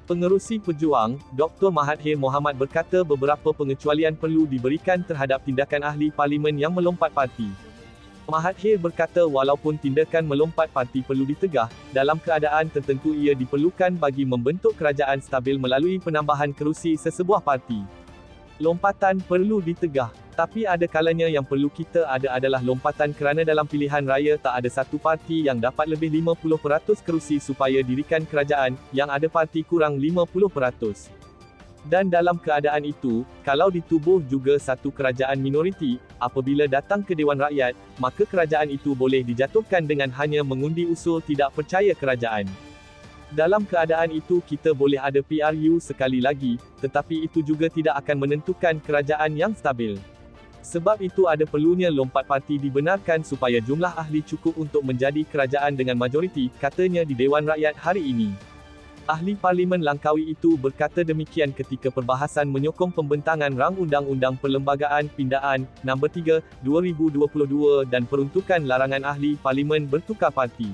Pengerusi Pejuang, Dr. Mahathir Mohamad berkata beberapa pengecualian perlu diberikan terhadap tindakan ahli parlimen yang melompat parti. Mahathir berkata walaupun tindakan melompat parti perlu ditegah, dalam keadaan tertentu ia diperlukan bagi membentuk kerajaan stabil melalui penambahan kerusi sesebuah parti. Lompatan perlu ditegah, tapi ada kalanya yang perlu kita ada adalah lompatan kerana dalam pilihan raya tak ada satu parti yang dapat lebih 50% kerusi supaya dirikan kerajaan, yang ada parti kurang 50%. Dan dalam keadaan itu, kalau ditubuh juga satu kerajaan minoriti, apabila datang ke Dewan Rakyat, maka kerajaan itu boleh dijatuhkan dengan hanya mengundi usul tidak percaya kerajaan. Dalam keadaan itu kita boleh ada PRU sekali lagi, tetapi itu juga tidak akan menentukan kerajaan yang stabil. Sebab itu ada perlunya lompat parti dibenarkan supaya jumlah ahli cukup untuk menjadi kerajaan dengan majoriti, katanya di Dewan Rakyat hari ini. Ahli Parlimen Langkawi itu berkata demikian ketika perbahasan menyokong pembentangan Rang Undang-Undang Perlembagaan Pindaan, No. 3, 2022 dan peruntukan larangan ahli parlimen bertukar parti.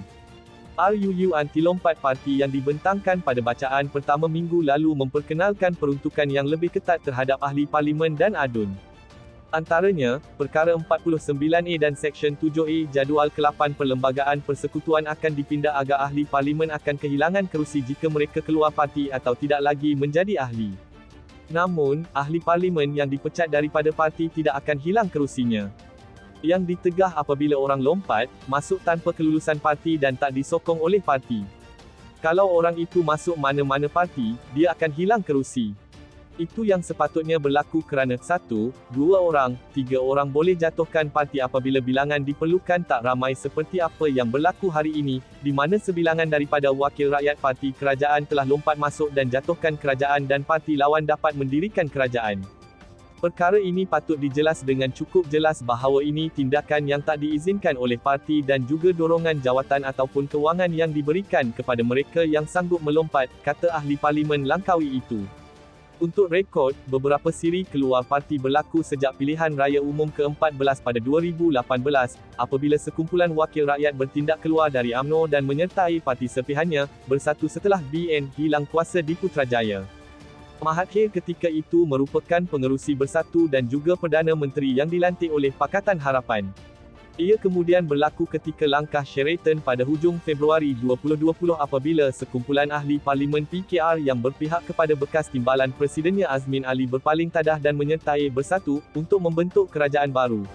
RUU anti-lompat parti yang dibentangkan pada bacaan pertama minggu lalu memperkenalkan peruntukan yang lebih ketat terhadap ahli parlimen dan ADUN. Antaranya, Perkara 49A dan Seksyen 7A Jadual ke-8 Perlembagaan Persekutuan akan dipindah agar ahli parlimen akan kehilangan kerusi jika mereka keluar parti atau tidak lagi menjadi ahli. Namun, ahli parlimen yang dipecat daripada parti tidak akan hilang kerusinya. Yang ditegah apabila orang lompat, masuk tanpa kelulusan parti dan tak disokong oleh parti. Kalau orang itu masuk mana-mana parti, dia akan hilang kerusi. Itu yang sepatutnya berlaku kerana 1, 2 orang, 3 orang boleh jatuhkan parti apabila bilangan diperlukan tak ramai seperti apa yang berlaku hari ini, di mana sebilangan daripada wakil rakyat parti kerajaan telah lompat masuk dan jatuhkan kerajaan dan parti lawan dapat mendirikan kerajaan. Perkara ini patut dijelas dengan cukup jelas bahawa ini tindakan yang tak diizinkan oleh parti dan juga dorongan jawatan ataupun kewangan yang diberikan kepada mereka yang sanggup melompat, kata ahli parlimen Langkawi itu. Untuk rekod, beberapa siri keluar parti berlaku sejak pilihan raya umum ke-14 pada 2018, apabila sekumpulan wakil rakyat bertindak keluar dari UMNO dan menyertai parti serpihannya, bersatu setelah BN hilang kuasa di Putrajaya. Mahathir ketika itu merupakan pengerusi bersatu dan juga Perdana Menteri yang dilantik oleh Pakatan Harapan. Ia kemudian berlaku ketika langkah Sheraton pada hujung Februari 2020 apabila sekumpulan ahli parlimen PKR yang berpihak kepada bekas timbalan Presidennya Azmin Ali berpaling tadah dan menyertai bersatu, untuk membentuk kerajaan baru.